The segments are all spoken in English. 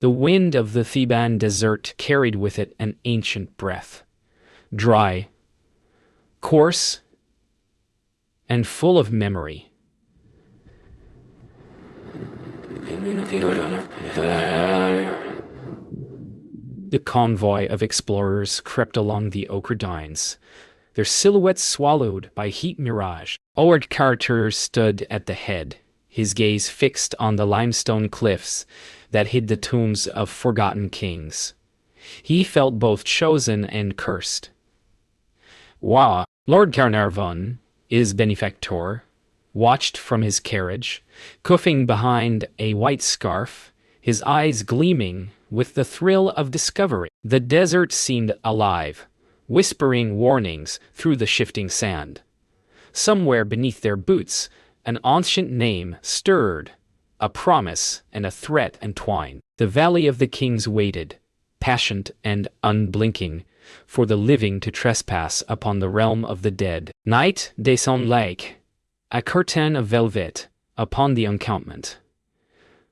The wind of the Theban desert carried with it an ancient breath, dry, coarse, and full of memory. The convoy of explorers crept along the ochre dunes, their silhouettes swallowed by heat mirage. Howard Carter stood at the head, his gaze fixed on the limestone cliffs that hid the tombs of forgotten kings. He felt both chosen and cursed. Wa, Lord Carnarvon, his benefactor, watched from his carriage, cuffing behind a white scarf, his eyes gleaming with the thrill of discovery. The desert seemed alive, whispering warnings through the shifting sand. Somewhere beneath their boots, an ancient name stirred, a promise and a threat entwined. The Valley of the Kings waited, patient and unblinking, for the living to trespass upon the realm of the dead. Night descend like a curtain of velvet upon the encampment.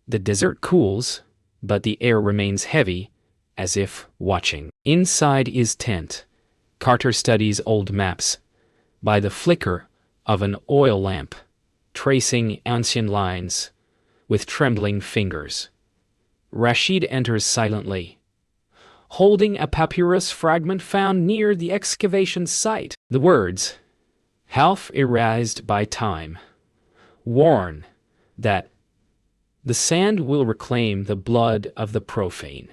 The desert cools, but the air remains heavy, as if watching. Inside his tent, Carter studies old maps, by the flicker of an oil lamp, tracing ancient lines with trembling fingers. Rashid enters silently, holding a papyrus fragment found near the excavation site. The words, half erased by time, warn that the sand will reclaim the blood of the profane.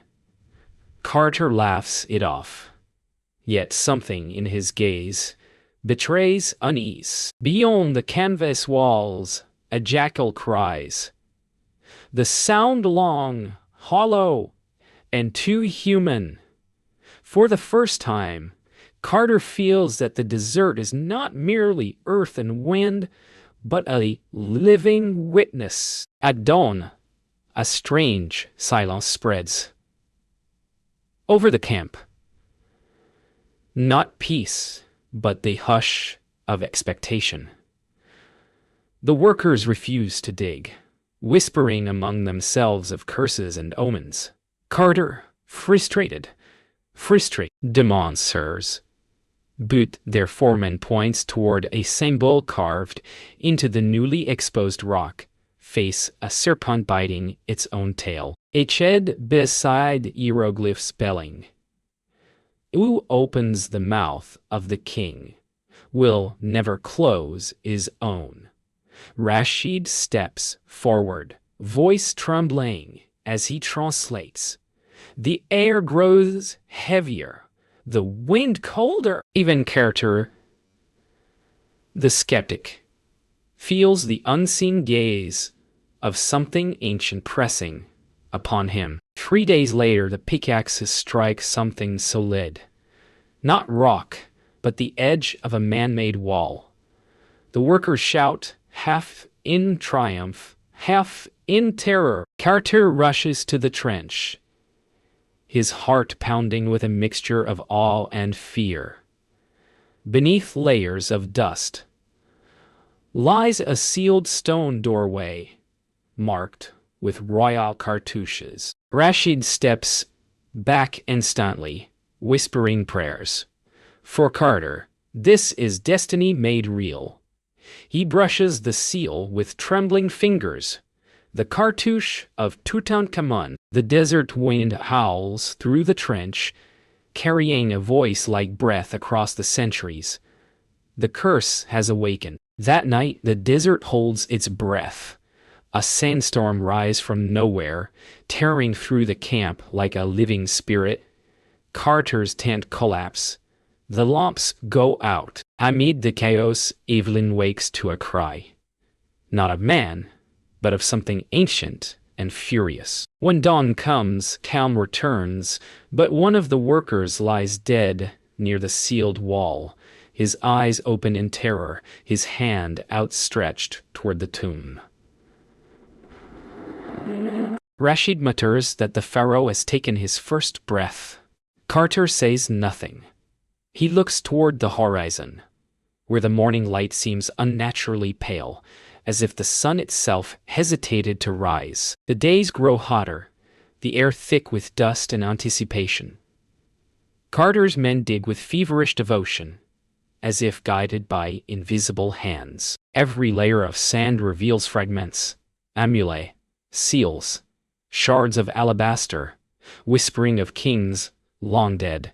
Carter laughs it off, yet something in his gaze betrays unease. Beyond the canvas walls, a jackal cries, the sound long, hollow, and too human. For the first time, Carter feels that the desert is not merely earth and wind, but a living witness. At dawn, a strange silence spreads over the camp. Not peace, but the hush of expectation. The workers refuse to dig, whispering among themselves of curses and omens. Carter, frustrated, demands sirs. But their foreman points toward a symbol carved into the newly exposed rock, face a serpent biting its own tail. A shed beside hieroglyph spelling. Who opens the mouth of the king will never close his own. Rashid steps forward, voice trembling as he translates. The air grows heavier, the wind colder. Even Carter, the skeptic, feels the unseen gaze of something ancient pressing upon him. 3 days later, the pickaxes strike something solid. Not rock, but the edge of a man-made wall. The workers shout, half in triumph, half in terror. Carter rushes to the trench, his heart pounding with a mixture of awe and fear. Beneath layers of dust lies a sealed stone doorway, marked with royal cartouches. Rashid steps back instantly, whispering prayers. For Carter, this is destiny made real. He brushes the seal with trembling fingers. The cartouche of Tutankhamun. The desert wind howls through the trench, carrying a voice like breath across the centuries. The curse has awakened. That night, the desert holds its breath. A sandstorm rises from nowhere, tearing through the camp like a living spirit. Carter's tent collapses. The lamps go out. Amid the chaos, Evelyn wakes to a cry. Not of man, but of something ancient and furious. When dawn comes, calm returns, but one of the workers lies dead near the sealed wall, his eyes open in terror, his hand outstretched toward the tomb. Rashid mutters that the pharaoh has taken his first breath. Carter says nothing. He looks toward the horizon, where the morning light seems unnaturally pale, as if the sun itself hesitated to rise. The days grow hotter, the air thick with dust and anticipation. Carter's men dig with feverish devotion, as if guided by invisible hands. Every layer of sand reveals fragments, amulets, seals, shards of alabaster, whispering of kings long dead.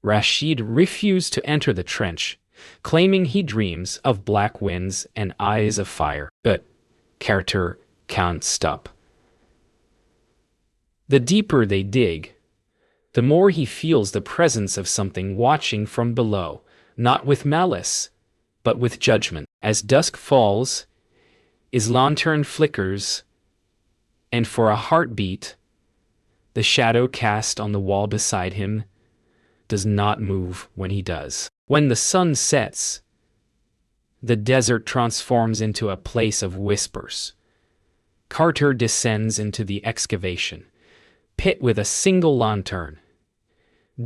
Rashid refused to enter the trench, claiming he dreams of black winds and eyes of fire. But Carter can't stop. The deeper they dig, the more he feels the presence of something watching from below, not with malice, but with judgment. As dusk falls, his lantern flickers, and for a heartbeat, the shadow cast on the wall beside him does not move when he does. When the sun sets, the desert transforms into a place of whispers. Carter descends into the excavation pit with a single lantern,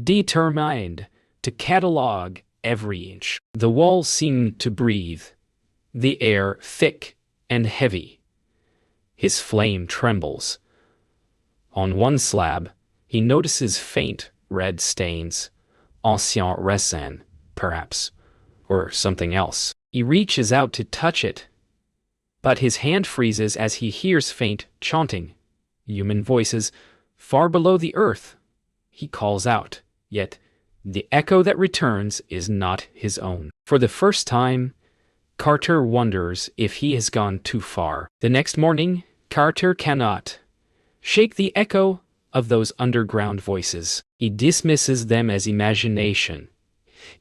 determined to catalog every inch. The walls seem to breathe, the air thick and heavy. His flame trembles. On one slab, he notices faint red stains, ancien, perhaps, or something else. He reaches out to touch it, but his hand freezes as he hears faint chanting, human voices far below the earth. He calls out, yet the echo that returns is not his own. For the first time, Carter wonders if he has gone too far. The next morning, Carter cannot shake the echo of those underground voices. He dismisses them as imagination.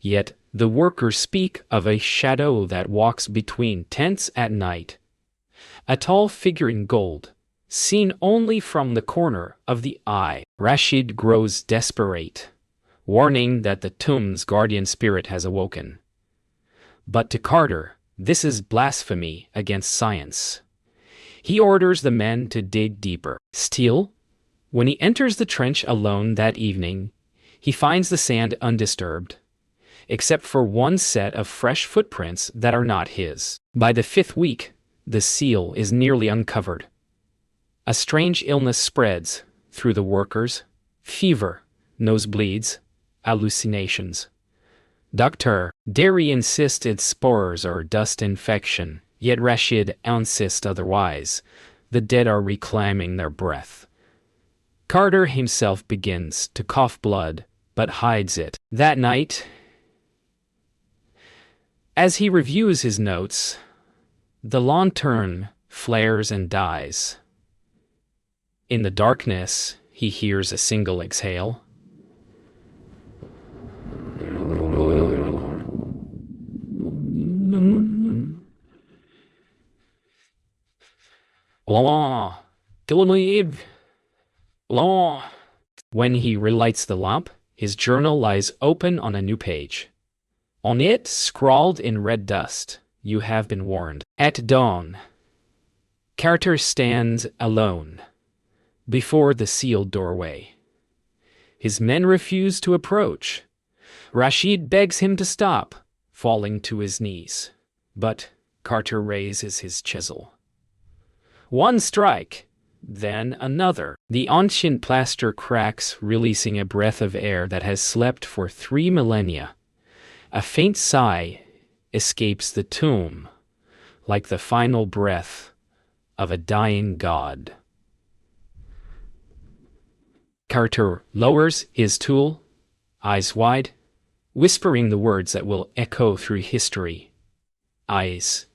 Yet the workers speak of a shadow that walks between tents at night. A tall figure in gold, seen only from the corner of the eye. Rashid grows desperate, warning that the tomb's guardian spirit has awoken. But to Carter, this is blasphemy against science. He orders the men to dig deeper. Still, when he enters the trench alone that evening, he finds the sand undisturbed, except for one set of fresh footprints that are not his. By the fifth week, the seal is nearly uncovered. A strange illness spreads through the workers: fever, nosebleeds, hallucinations. Dr. Derry insists it's spores or dust infection, yet Rashid insists otherwise. The dead are reclaiming their breath. Carter himself begins to cough blood, but hides it. That night, as he reviews his notes, the lantern flares and dies. In the darkness, he hears a single exhale. When he relights the lamp, his journal lies open on a new page. On it, scrawled in red dust, "You have been warned." At dawn, Carter stands alone before the sealed doorway. His men refuse to approach. Rashid begs him to stop, falling to his knees. But Carter raises his chisel. One strike, then another. The ancient plaster cracks, releasing a breath of air that has slept for 3 millennia. A faint sigh escapes the tomb, like the final breath of a dying god. Carter lowers his tool, eyes wide, whispering the words that will echo through history. Eyes.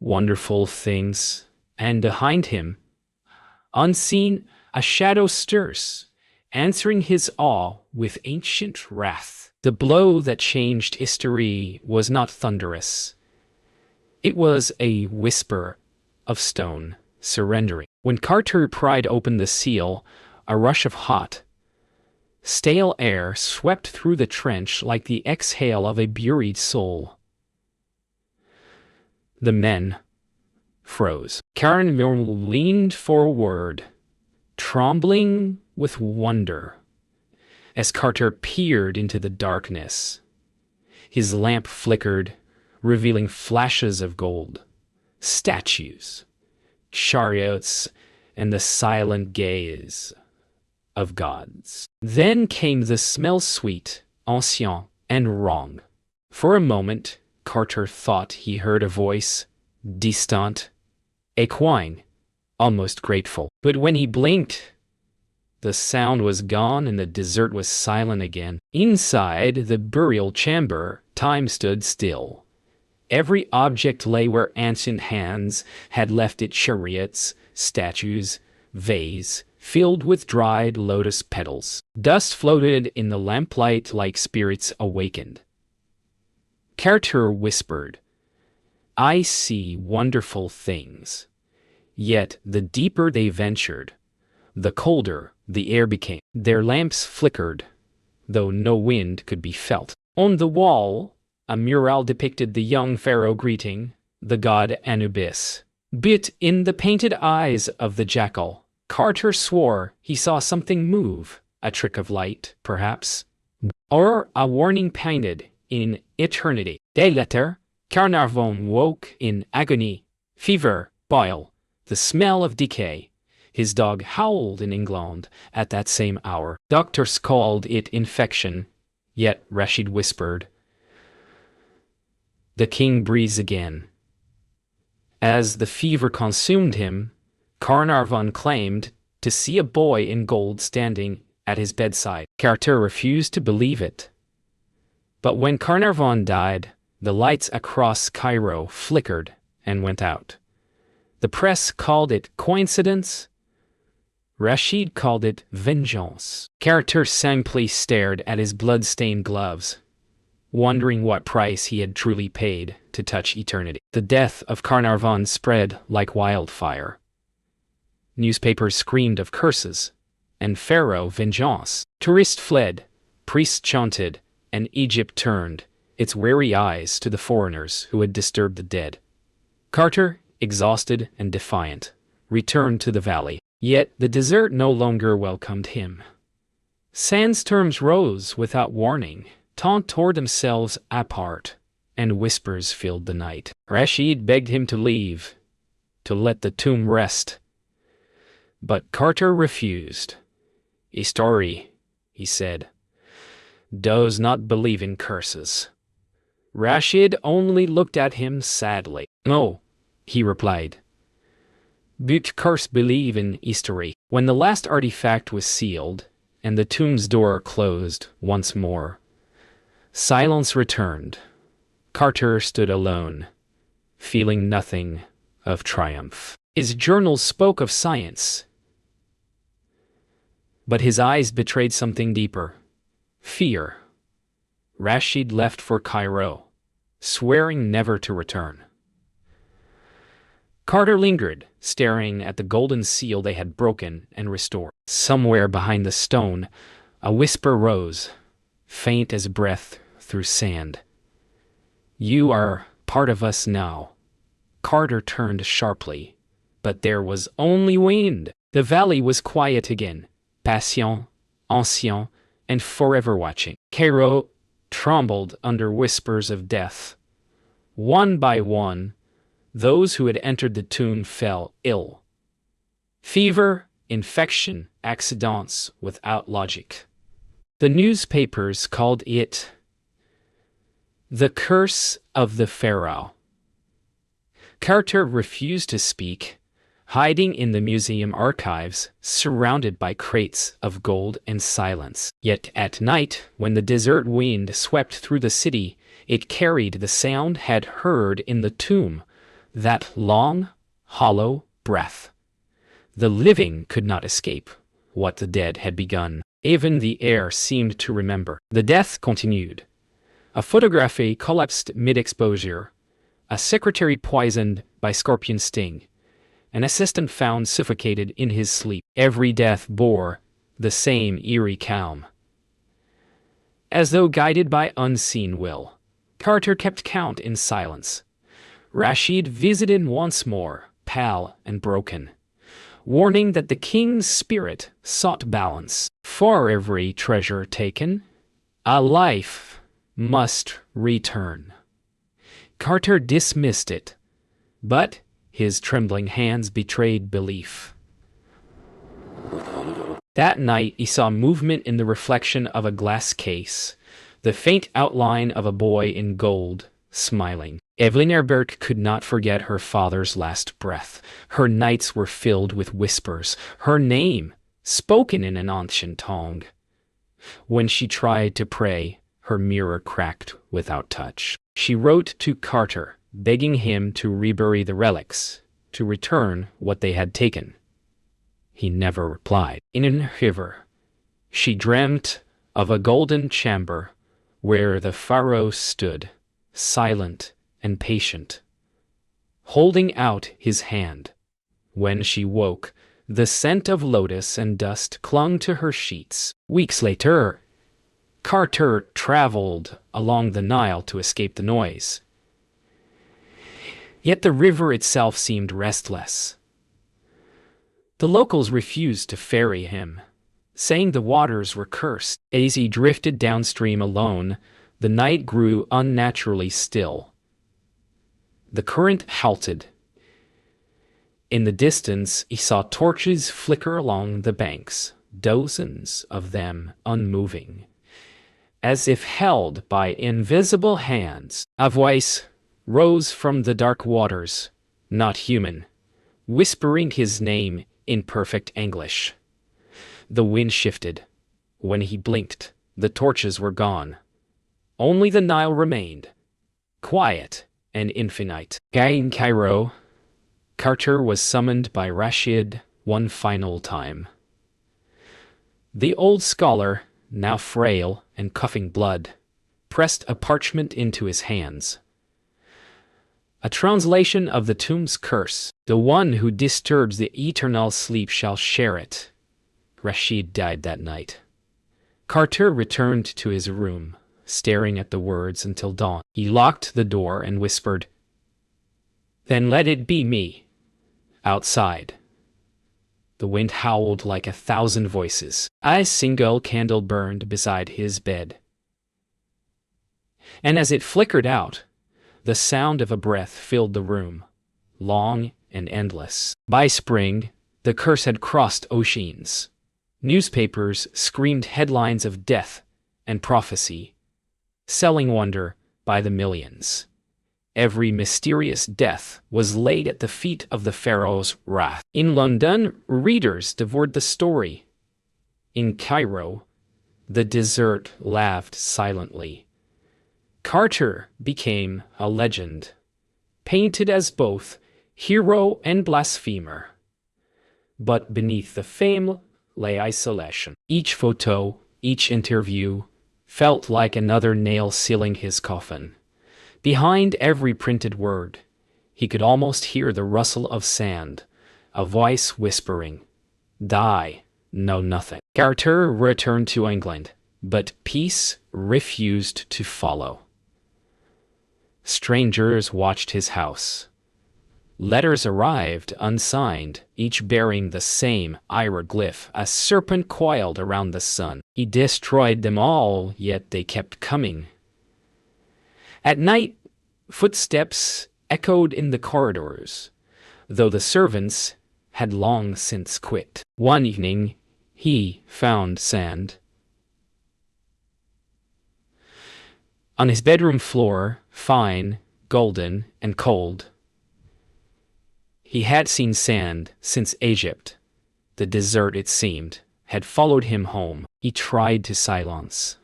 Wonderful things. And behind him, unseen, a shadow stirs, answering his awe with ancient wrath. The blow that changed history was not thunderous. It was a whisper of stone surrendering. When Carter pried open the seal, a rush of hot, stale air swept through the trench like the exhale of a buried soul. The men froze. Karen leaned forward, trembling with wonder, as Carter peered into the darkness. His lamp flickered, revealing flashes of gold, statues, chariots, and the silent gaze of gods. Then came the smell sweet, ancien, and wrong. For a moment, Carter thought he heard a voice, distant, equine, almost grateful. But when he blinked, the sound was gone and the desert was silent again. Inside the burial chamber, time stood still. Every object lay where ancient hands had left it: chariots, statues, vase, filled with dried lotus petals. Dust floated in the lamplight like spirits awakened. Carter whispered, "I see wonderful things." Yet the deeper they ventured, the colder the air became. Their lamps flickered, though no wind could be felt. On the wall, a mural depicted the young pharaoh greeting the god Anubis. But in the painted eyes of the jackal, Carter swore he saw something move, a trick of light, perhaps, or a warning painted in eternity. Days later, Carnarvon woke in agony, fever, bile, the smell of decay. His dog howled in England at that same hour. Doctors called it infection, yet Rashid whispered, "The king breathes again." As the fever consumed him, Carnarvon claimed to see a boy in gold standing at his bedside. Carter refused to believe it. But when Carnarvon died, the lights across Cairo flickered and went out. The press called it coincidence. Rashid called it vengeance. Carter simply stared at his blood-stained gloves, wondering what price he had truly paid to touch eternity. The death of Carnarvon spread like wildfire. Newspapers screamed of curses and pharaoh vengeance. Tourists fled, priests chanted, and Egypt turned its weary eyes to the foreigners who had disturbed the dead. Carter, exhausted and defiant, returned to the valley. Yet the desert no longer welcomed him. Sandstorms rose without warning, tore themselves apart, and whispers filled the night. Rashid begged him to leave, to let the tomb rest. But Carter refused. "History," he said, "does not believe in curses." Rashid only looked at him sadly. "No," he replied. "But curse believe in history." When the last artifact was sealed, and the tomb's door closed once more, silence returned. Carter stood alone, feeling nothing of triumph. His journals spoke of science, but his eyes betrayed something deeper: fear. Rashid left for Cairo, swearing never to return. Carter lingered, staring at the golden seal they had broken and restored. Somewhere behind the stone, a whisper rose, faint as breath through sand. "You are part of us now." Carter turned sharply, but there was only wind. The valley was quiet again, patient, ancien, and forever watching. Cairo trembled under whispers of death. One by one, those who had entered the tomb fell ill. Fever, infection, accidents without logic. The newspapers called it the curse of the pharaoh. Carter refused to speak, hiding in the museum archives, surrounded by crates of gold and silence. Yet at night, when the desert wind swept through the city, it carried the sound had heard in the tomb, that long, hollow breath. The living could not escape what the dead had begun. Even the air seemed to remember. The death continued. A photography collapsed mid-exposure, a secretary poisoned by scorpion sting, an assistant found suffocated in his sleep. Every death bore the same eerie calm. As though guided by unseen will, Carter kept count in silence. Rashid visited once more, pale and broken, warning that the king's spirit sought balance. For every treasure taken, a life must return. Carter dismissed it, but his trembling hands betrayed belief. That night, he saw movement in the reflection of a glass case, the faint outline of a boy in gold, smiling. Evelyn Herbert could not forget her father's last breath. Her nights were filled with whispers, her name spoken in an ancient tongue. When she tried to pray, her mirror cracked without touch. She wrote to Carter, begging him to rebury the relics, to return what they had taken. He never replied. In a river, she dreamt of a golden chamber where the pharaoh stood, silent and patient, holding out his hand. When she woke, the scent of lotus and dust clung to her sheets. Weeks later, Carter traveled along the Nile to escape the noise. Yet the river itself seemed restless. The locals refused to ferry him, saying the waters were cursed. As he drifted downstream alone, the night grew unnaturally still. The current halted. In the distance, he saw torches flicker along the banks, dozens of them unmoving, as if held by invisible hands. A voice rose from the dark waters, not human, whispering his name in perfect English. The wind shifted. When he blinked, the torches were gone. Only the Nile remained, quiet and infinite. In Cairo, Carter was summoned by Rashid one final time. The old scholar, now frail and coughing blood, pressed a parchment into his hands. A translation of the tomb's curse. The one who disturbs the eternal sleep shall share it. Rashid died that night. Carter returned to his room, staring at the words until dawn. He locked the door and whispered, "Then let it be me." Outside, the wind howled like 1,000 voices. A single candle burned beside his bed, and as it flickered out, the sound of a breath filled the room, long and endless. By spring, the curse had crossed oceans. Newspapers screamed headlines of death and prophecy, selling wonder by the millions. Every mysterious death was laid at the feet of the pharaoh's wrath. In London, readers devoured the story. In Cairo, the desert laughed silently. Carter became a legend, painted as both hero and blasphemer. But beneath the fame lay isolation. Each photo, each interview, felt like another nail sealing his coffin. Behind every printed word, he could almost hear the rustle of sand, a voice whispering, "Die, know nothing." Carter returned to England, but peace refused to follow. Strangers watched his house. Letters arrived unsigned, each bearing the same hieroglyph, a serpent coiled around the sun. He destroyed them all, yet they kept coming. At night, footsteps echoed in the corridors, though the servants had long since quit. One evening, he found sand on his bedroom floor, fine, golden, and cold. He had seen sand since Egypt. The desert, it seemed, had followed him home. He tried to silence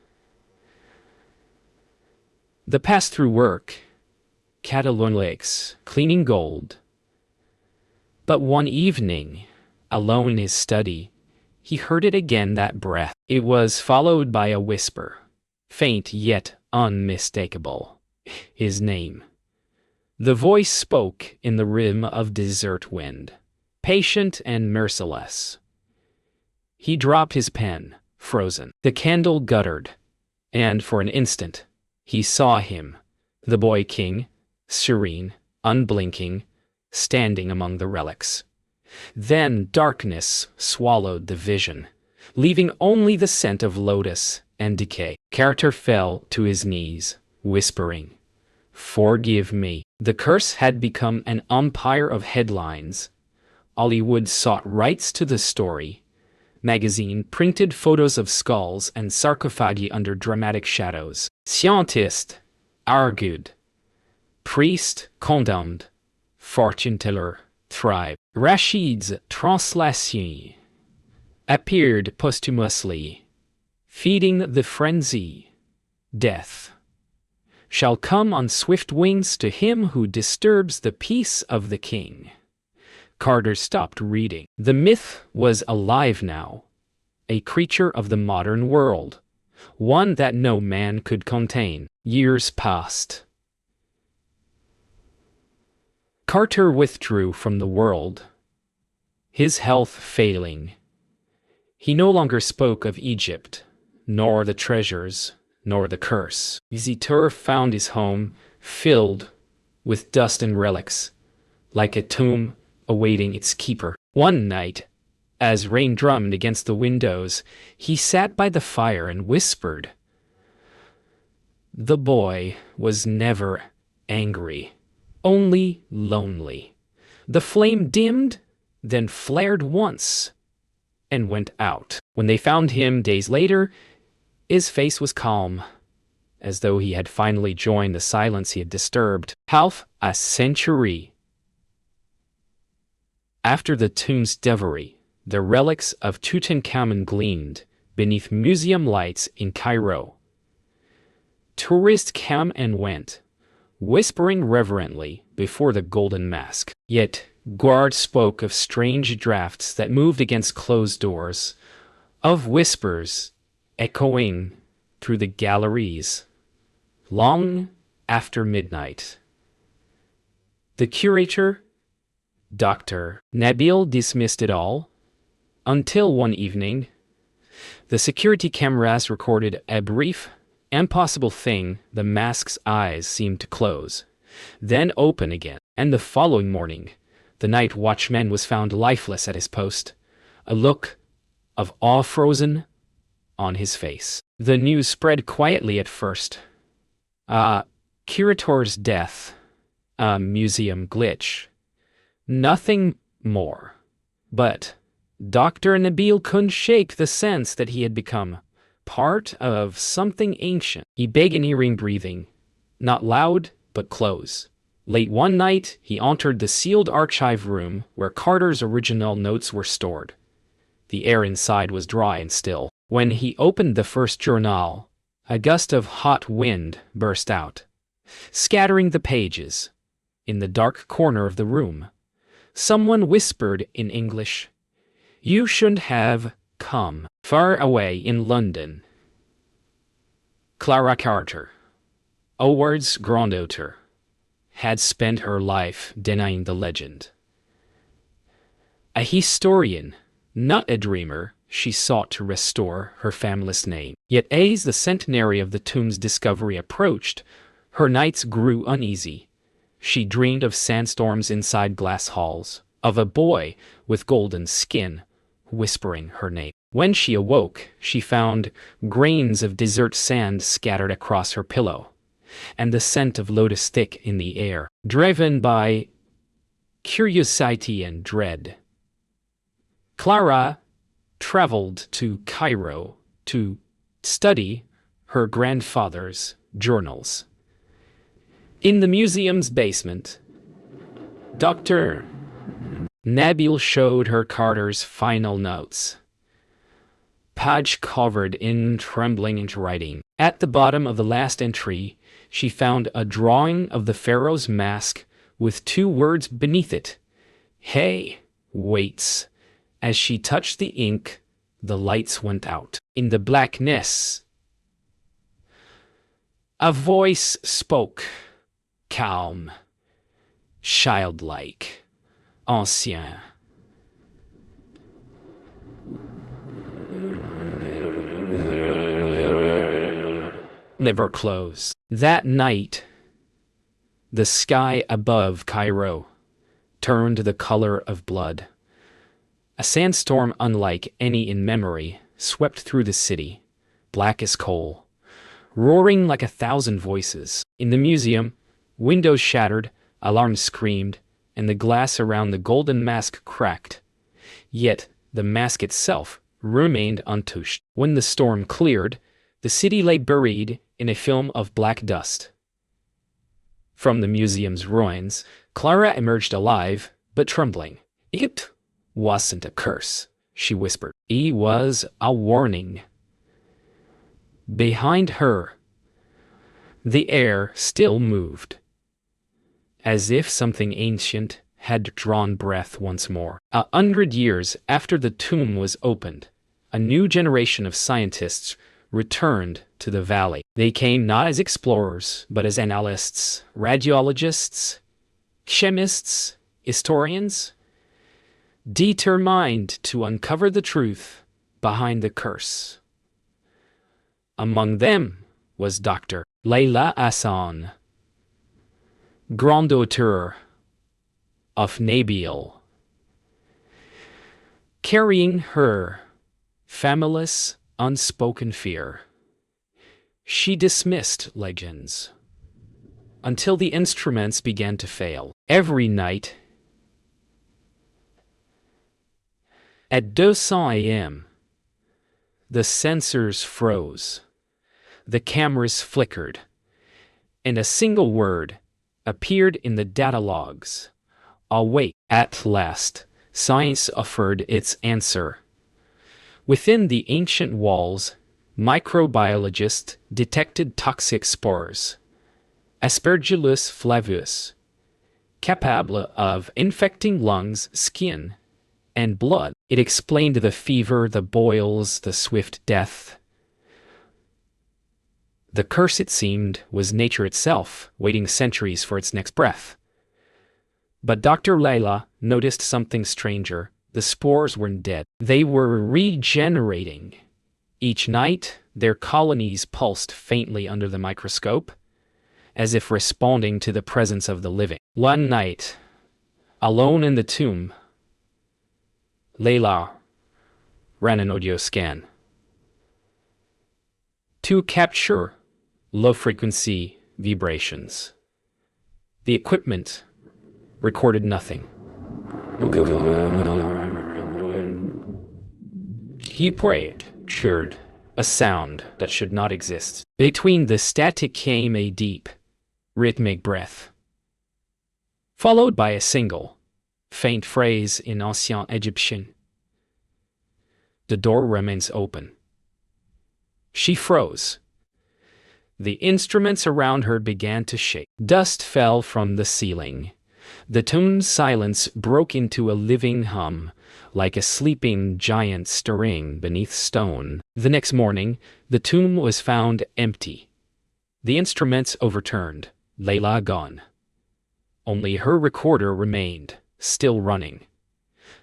the pass-through work, Catalan lakes, cleaning gold. But one evening, alone in his study, he heard it again, that breath. It was followed by a whisper, faint yet unmistakable. His name. The voice spoke in the rhythm of desert wind, patient and merciless. He dropped his pen, frozen. The candle guttered, and for an instant, he saw him, the boy king, serene, unblinking, standing among the relics. Then darkness swallowed the vision, leaving only the scent of lotus and decay. Carter fell to his knees, whispering, "Forgive me." The curse had become an umpire of headlines. Hollywood sought rights to the story, magazine printed photos of skulls and sarcophagi under dramatic shadows. Scientist argued. Priest condemned. Fortune teller thrived. Rashid's translation appeared posthumously, feeding the frenzy. Death shall come on swift wings to him who disturbs the peace of the king. Carter stopped reading. The myth was alive now, a creature of the modern world, one that no man could contain. Years passed. Carter withdrew from the world, his health failing. He no longer spoke of Egypt, nor the treasures, nor the curse. Visitor found his home filled with dust and relics, like a tomb awaiting its keeper. One night, as rain drummed against the windows, he sat by the fire and whispered. The boy was never angry, only lonely. The flame dimmed, then flared once, and went out. When they found him days later, his face was calm, as though he had finally joined the silence he had disturbed. Half a century after the tomb's discovery, the relics of Tutankhamun gleamed beneath museum lights in Cairo. Tourists came and went, whispering reverently before the golden mask. Yet guards spoke of strange drafts that moved against closed doors, of whispers echoing through the galleries, long after midnight. The curator, Dr. Nabil, dismissed it all, until one evening, the security cameras recorded a brief, impossible thing. The mask's eyes seemed to close, then open again. And the following morning, the night watchman was found lifeless at his post, a look of awe frozen on his face. The news spread quietly at first. Curator's death, a museum glitch, nothing more. But Dr. Nabil couldn't shake the sense that he had become part of something ancient. He began breathing, not loud, but close. Late one night, he entered the sealed archive room where Carter's original notes were stored. The air inside was dry and still. When he opened the first journal, a gust of hot wind burst out, scattering the pages. In the dark corner of the room, someone whispered in English, "You shouldn't have come." Far away in London, Clara Carter, Howard's granddaughter, had spent her life denying the legend. A historian, not a dreamer, she sought to restore her family's name. Yet as the centenary of the tomb's discovery approached, her nights grew uneasy. She dreamed of sandstorms inside glass halls, of a boy with golden skin whispering her name. When she awoke, she found grains of desert sand scattered across her pillow, and the scent of lotus thick in the air. Driven by curiosity and dread, Clara traveled to Cairo to study her grandfather's journals. In the museum's basement, Dr. Nabil showed her Carter's final notes, page covered in trembling writing. At the bottom of the last entry, she found a drawing of the pharaoh's mask with two words beneath it, "Hey, waits." As she touched the ink, the lights went out. In the blackness, a voice spoke, calm, childlike, ancien. Never close. That night, the sky above Cairo turned the color of blood. A sandstorm unlike any in memory swept through the city, black as coal, roaring like 1,000 voices. In the museum, windows shattered, alarms screamed, and the glass around the golden mask cracked. Yet the mask itself remained untouched. When the storm cleared, the city lay buried in a film of black dust. From the museum's ruins, Clara emerged alive, but trembling. "It wasn't a curse," she whispered. "It was a warning." Behind her, the air still moved, as if something ancient had drawn breath once more. 100 years after the tomb was opened, a new generation of scientists returned to the valley. They came not as explorers, but as analysts, radiologists, chemists, historians, determined to uncover the truth behind the curse. Among them was Dr. Leila Hassan, granddaughter of Nabil, carrying her family's unspoken fear. She dismissed legends until the instruments began to fail. Every night, at 200 a.m., the sensors froze, the cameras flickered, and a single word appeared in the data logs: "Await." At last, science offered its answer. Within the ancient walls, microbiologists detected toxic spores, Aspergillus flavus, capable of infecting lungs, skin, and blood. It explained the fever, the boils, the swift death. The curse, it seemed, was nature itself, waiting centuries for its next breath. But Dr. Leila noticed something stranger. The spores weren't dead. They were regenerating. Each night, their colonies pulsed faintly under the microscope, as if responding to the presence of the living. One night, alone in the tomb, Leila ran an audio scan to capture low-frequency vibrations. The equipment recorded nothing. He prayed, cheered, a sound that should not exist. Between the static came a deep, rhythmic breath, followed by a single, faint phrase in ancien Egyptian. "The door remains open." She froze. The instruments around her began to shake. Dust fell from the ceiling. The tomb's silence broke into a living hum, like a sleeping giant stirring beneath stone. The next morning, the tomb was found empty. The instruments overturned, Leila gone. Only her recorder remained, still running.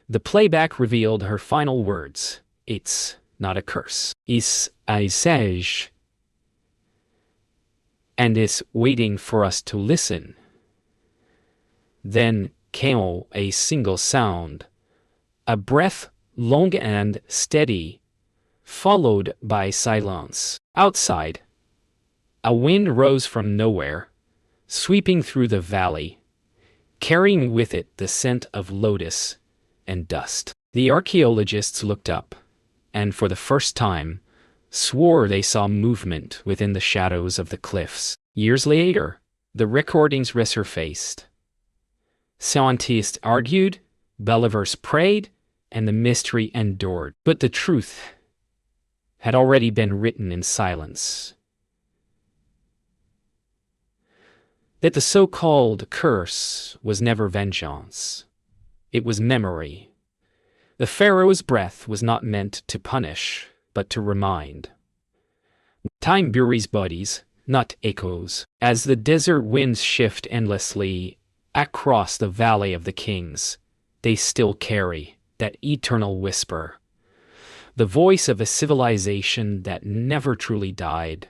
The playback revealed her final words: "It's not a curse. It's a sage. And it's waiting for us to listen." Then came a single sound, a breath long and steady, followed by silence. Outside, a wind rose from nowhere, sweeping through the valley, carrying with it the scent of lotus and dust. The archaeologists looked up, and for the first time, swore they saw movement within the shadows of the cliffs. Years later, the recordings resurfaced. Scientists argued, believers prayed, and the mystery endured. But the truth had already been written in silence. That the so-called curse was never vengeance. It was memory. The pharaoh's breath was not meant to punish, but to remind. Time buries bodies, not echoes. As the desert winds shift endlessly across the Valley of the Kings, they still carry that eternal whisper, the voice of a civilization that never truly died,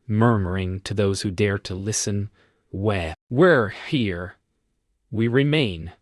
murmuring to those who dare to listen, we're here, we remain.